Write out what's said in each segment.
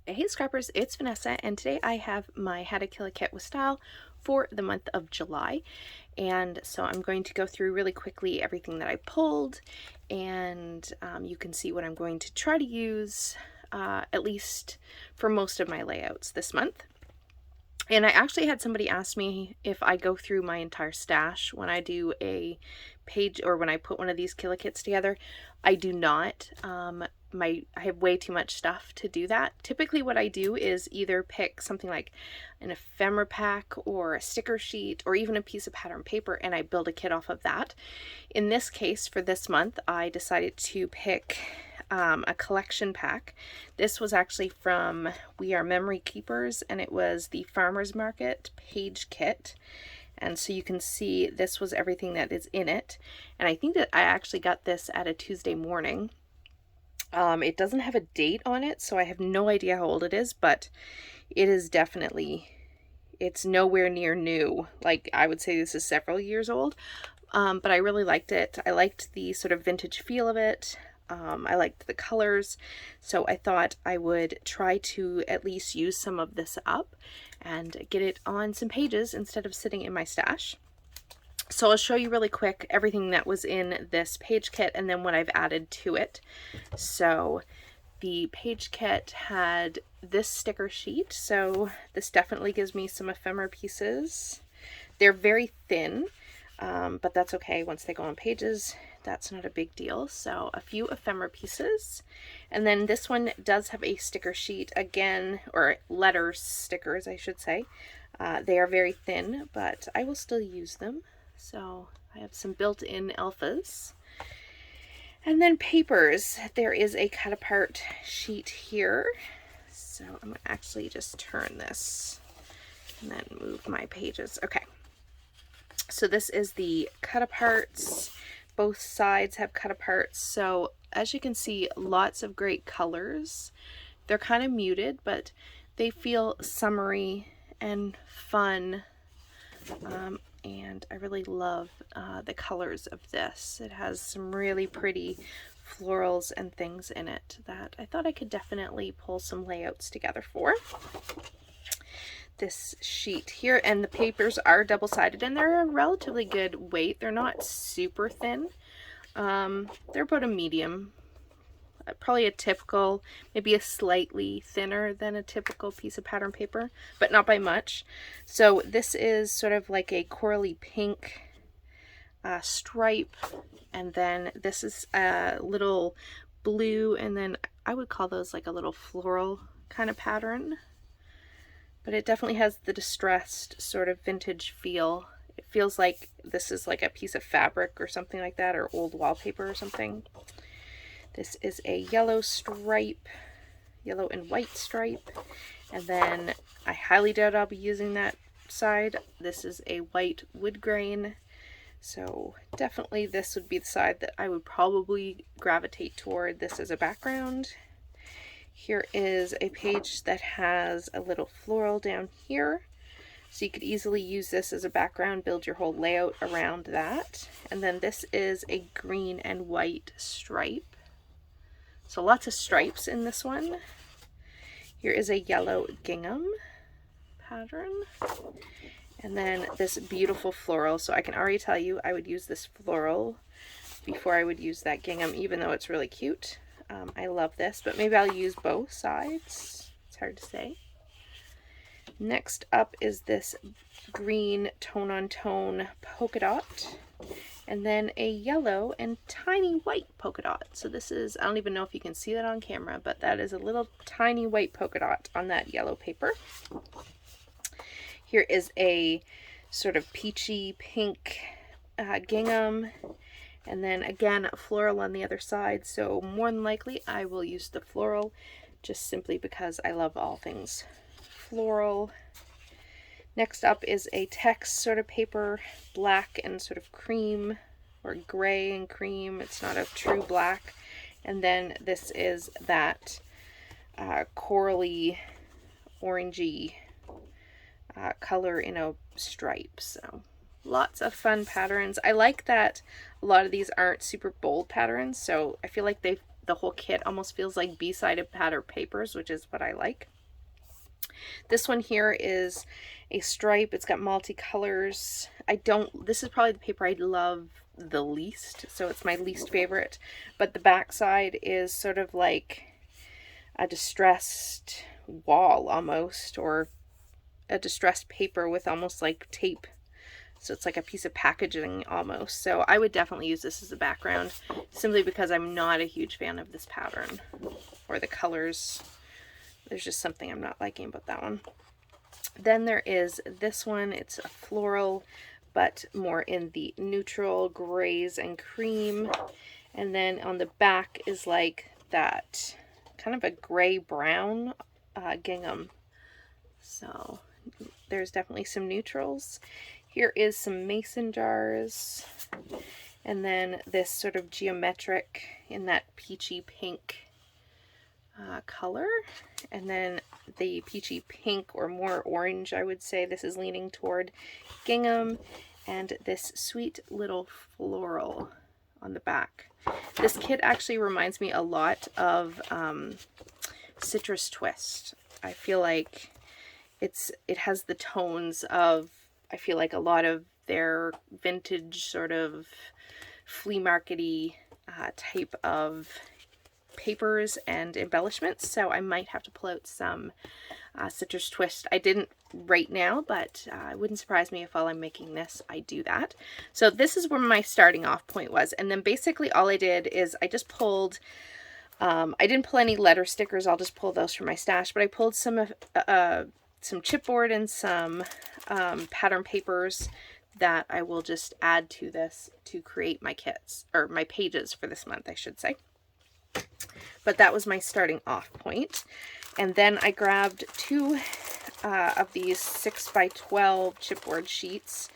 Hey Scrappers, it's Vanessa, and today I have my How to Kill a Kit with Style for the month of July. And so I'm going to go through really quickly everything that I pulled, and you can see what I'm going to try to use, at least for most of my layouts this month. And I actually had somebody ask me if I go through my entire stash when I do a page or when I put one of these Kill a Kits together. I do not. I have way too much stuff to do that. Typically what I do is either pick something like an ephemera pack or a sticker sheet or even a piece of pattern paper, and I build a kit off of that. In this case, for this month, I decided to pick a collection pack. This was actually from We Are Memory Keepers, and it was the Farmers Market page kit. And so you can see this was everything that is in it. And I think that I actually got this at a Tuesday morning. It doesn't have a date on it, so I have no idea how old it is, but it is definitely, it's nowhere near new. Like, I would say this is several years old, but I really liked it. I liked the sort of vintage feel of it. I liked the colors, so I thought I would try to at least use some of this up and get it on some pages instead of sitting in my stash. So I'll show you really quick everything that was in this page kit and then what I've added to it. So the page kit had this sticker sheet, so this definitely gives me some ephemera pieces. They're very thin, but that's okay. Once they go on pages, that's not a big deal. So a few ephemera pieces. And then this one does have a sticker sheet again, or letters, stickers I should say. They are very thin, but I will still use them. So I have some built-in alphas. And then papers. There is a cut apart sheet here. So I'm going to actually just turn this and then move my pages. Okay. So this is the cut aparts. Both sides have cut aparts. So as you can see, lots of great colors. They're kind of muted, but they feel summery and fun. And I really love the colors of this. It has some really pretty florals and things in it that I thought I could definitely pull some layouts together for. This sheet here, and the papers are double-sided, and they're a relatively good weight. They're not super thin. They're about a medium. Probably a typical, maybe a slightly thinner than a typical piece of pattern paper, but not by much. So this is sort of like a corally pink stripe, and then this is a little blue, and then I would call those like a little floral kind of pattern. But it definitely has the distressed sort of vintage feel. It feels like this is like a piece of fabric or something like that, or old wallpaper or something. This is a yellow stripe, yellow and white stripe, and then I highly doubt I'll be using that side. This is a white wood grain, so definitely this would be the side that I would probably gravitate toward this as a background. Here is a page that has a little floral down here, so you could easily use this as a background, build your whole layout around that. And then this is a green and white stripe. So lots of stripes in this one. Here is a yellow gingham pattern. And then this beautiful floral. So I can already tell you I would use this floral before I would use that gingham, even though it's really cute. I love this, but maybe I'll use both sides. It's hard to say. Next up is this green tone-on-tone polka dot. And then a yellow and tiny white polka dot. So this is, I don't even know if you can see that on camera, but that is a little tiny white polka dot on that yellow paper. Here is a sort of peachy pink gingham. And then again, a floral on the other side. So more than likely I will use the floral just simply because I love all things floral. Next up is a text sort of paper, black and sort of cream, or gray and cream. It's not a true black. And then this is that corally orangey color in a stripe. So lots of fun patterns. I like that a lot of these aren't super bold patterns, so I feel like the whole kit almost feels like B-sided pattern papers, which is what I like. This one here is a stripe. It's got multicolors. This is probably the paper I love the least, so it's my least favorite. But the back side is sort of like a distressed wall almost, or a distressed paper with almost like tape. So it's like a piece of packaging almost. So I would definitely use this as a background, simply because I'm not a huge fan of this pattern or the colors. There's just something I'm not liking about that one. Then there is this one. It's a floral, but more in the neutral grays and cream. And then on the back is like that kind of a gray brown gingham. So there's definitely some neutrals. Here is some mason jars, and then this sort of geometric in that peachy pink color, and then the peachy pink, or more orange I would say. This is leaning toward gingham, and this sweet little floral on the back. This kit actually reminds me a lot of Citrus Twist. I feel like it has the tones of, I feel like, a lot of their vintage sort of flea market-y type of papers and embellishments. So I might have to pull out some Citrus Twist. I didn't right now, but it wouldn't surprise me if while I'm making this I do that. So this is where my starting off point was, and then basically all I did is I just pulled I didn't pull any letter stickers. I'll just pull those from my stash, but I pulled some chipboard and some pattern papers that I will just add to this to create my kits, or my pages for this month, I should say. But that was my starting off point. And then I grabbed two of these 6x12 chipboard sheets.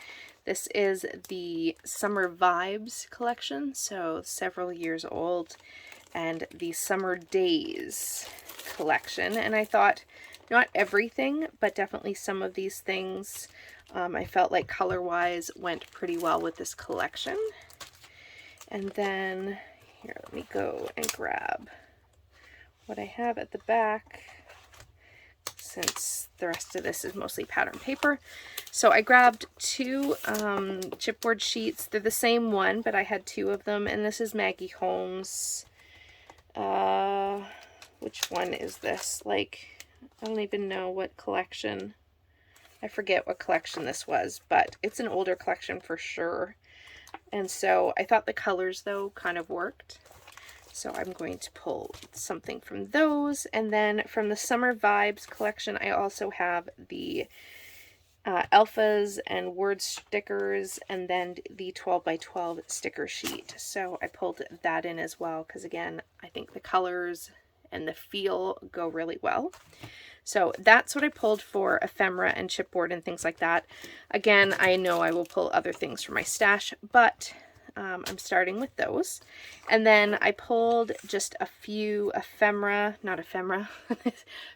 This is the Summer Vibes collection, so several years old, and the Summer Days collection. And I thought, not everything, but definitely some of these things I felt like color-wise went pretty well with this collection. And then, here, let me go and grab what I have at the back, since the rest of this is mostly pattern paper. So I grabbed two chipboard sheets. They're the same one, but I had two of them, and this is Maggie Holmes. Which one is this? Like, I don't even know what collection. I forget what collection this was, but it's an older collection for sure. And so I thought the colors, though, kind of worked. So I'm going to pull something from those. And then from the Summer Vibes collection, I also have the alphas and word stickers, and then the 12x12 sticker sheet. So I pulled that in as well, because again, I think the colors and the feel go really well. So that's what I pulled for ephemera and chipboard and things like that. Again, I know I will pull other things from my stash, but I'm starting with those. And then I pulled just a few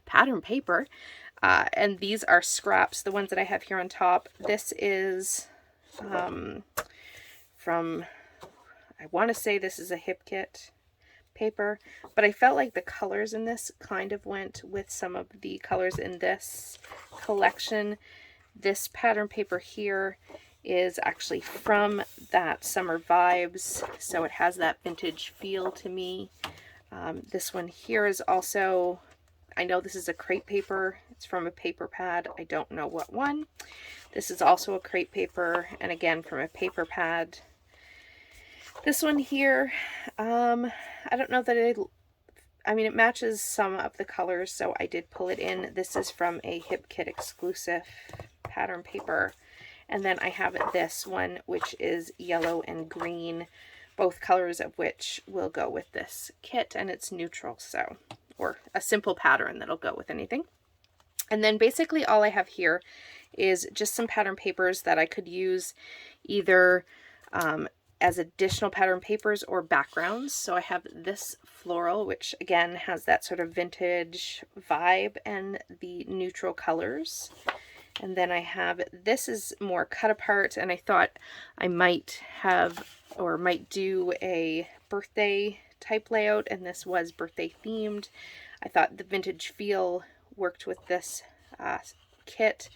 pattern paper. And these are scraps, the ones that I have here on top. This is from, I want to say this is a Hip Kit paper, but I felt like the colors in this kind of went with some of the colors in this collection. This pattern paper here is actually from that Summer Vibes, so it has that vintage feel to me. This one here is also, I know this is a crepe paper. It's from a paper pad. I don't know what one. This is also a crepe paper, and again from a paper pad. This one here, I don't know that it matches some of the colors, so I did pull it in. This is from a Hip Kit exclusive pattern paper. And then I have this one, which is yellow and green, both colors of which will go with this kit, and it's neutral, so, or a simple pattern that'll go with anything. And then basically all I have here is just some pattern papers that I could use either as additional pattern papers or backgrounds. So I have this floral, which again has that sort of vintage vibe and the neutral colors. And then I have, this is more cut apart, and I thought I might have, or might do a birthday type layout, and this was birthday themed. I thought the vintage feel worked with this kit,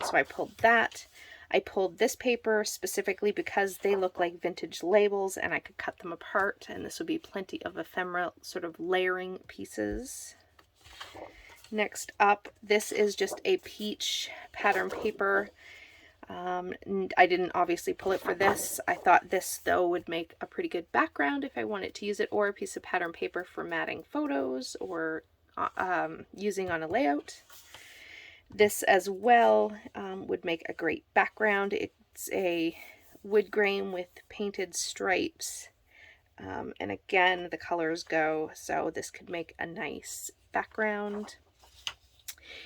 so I pulled that. I pulled this paper specifically because they look like vintage labels and I could cut them apart, and this would be plenty of ephemeral sort of layering pieces. Next up, this is just a peach pattern paper. I didn't obviously pull it for this. I thought this though would make a pretty good background if I wanted to use it, or a piece of pattern paper for matting photos or using on a layout. This as well would make a great background. It's a wood grain with painted stripes, and again the colors go, so this could make a nice background.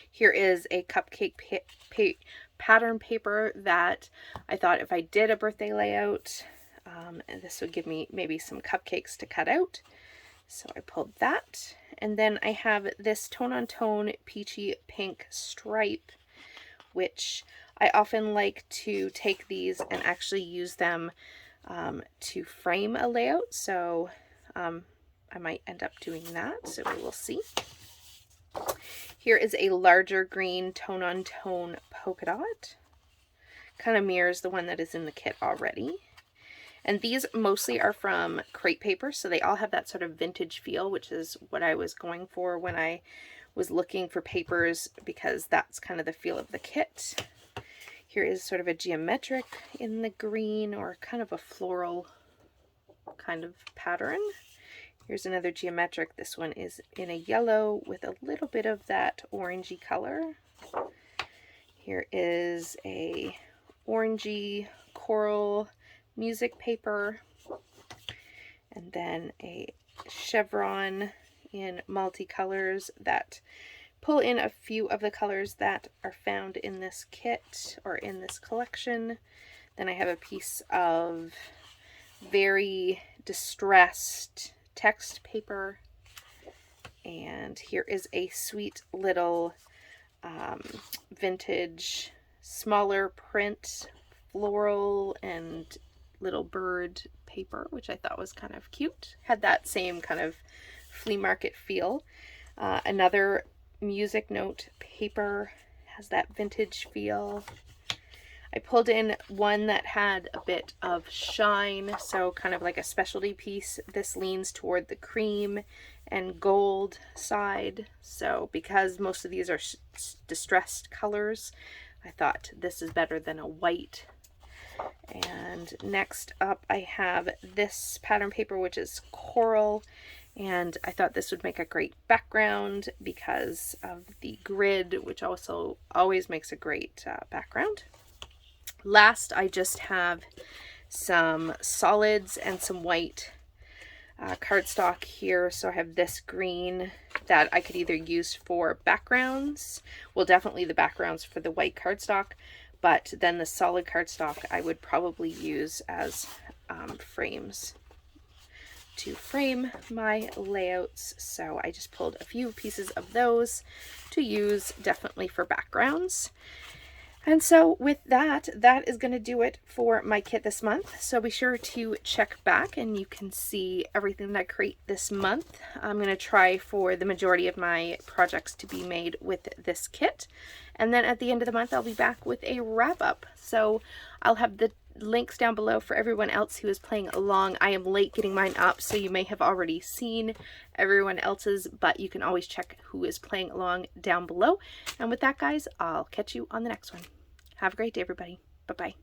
Here is a cupcake pattern paper that I thought if I did a birthday layout, this would give me maybe some cupcakes to cut out. So I pulled that. And then I have this tone on tone peachy pink stripe, which I often like to take these and actually use them to frame a layout. So I might end up doing that, so we will see. Here is a larger green tone on tone polka dot. Kind of mirrors the one that is in the kit already. And these mostly are from crepe paper, so they all have that sort of vintage feel, which is what I was going for when I was looking for papers, because that's kind of the feel of the kit. Here is sort of a geometric in the green, or kind of a floral kind of pattern. Here's another geometric. This one is in a yellow with a little bit of that orangey color. Here is a orangey coral music paper, and then a chevron in multicolors that pull in a few of the colors that are found in this kit or in this collection. Then I have a piece of very distressed text paper, and here is a sweet little vintage smaller print floral and little bird paper, which I thought was kind of cute. Had that same kind of flea market feel. Another music note paper has that vintage feel. I pulled in one that had a bit of shine, so kind of like a specialty piece. This leans toward the cream and gold side, so because most of these are distressed colors, I thought this is better than a white. And next up I have this pattern paper, which is coral, and I thought this would make a great background because of the grid, which also always makes a great background. Last, I just have some solids and some white cardstock here. So I have this green that I could either use for backgrounds, well, definitely the backgrounds for the white cardstock, but then the solid cardstock I would probably use as frames to frame my layouts. So I just pulled a few pieces of those to use definitely for backgrounds. And so with that, that is going to do it for my kit this month. So be sure to check back and you can see everything that I create this month. I'm going to try for the majority of my projects to be made with this kit. And then at the end of the month, I'll be back with a wrap up. So I'll have the links down below for everyone else who is playing along. I am late getting mine up, so you may have already seen everyone else's, but you can always check who is playing along down below. And with that, guys, I'll catch you on the next one. Have a great day, everybody. Bye-bye.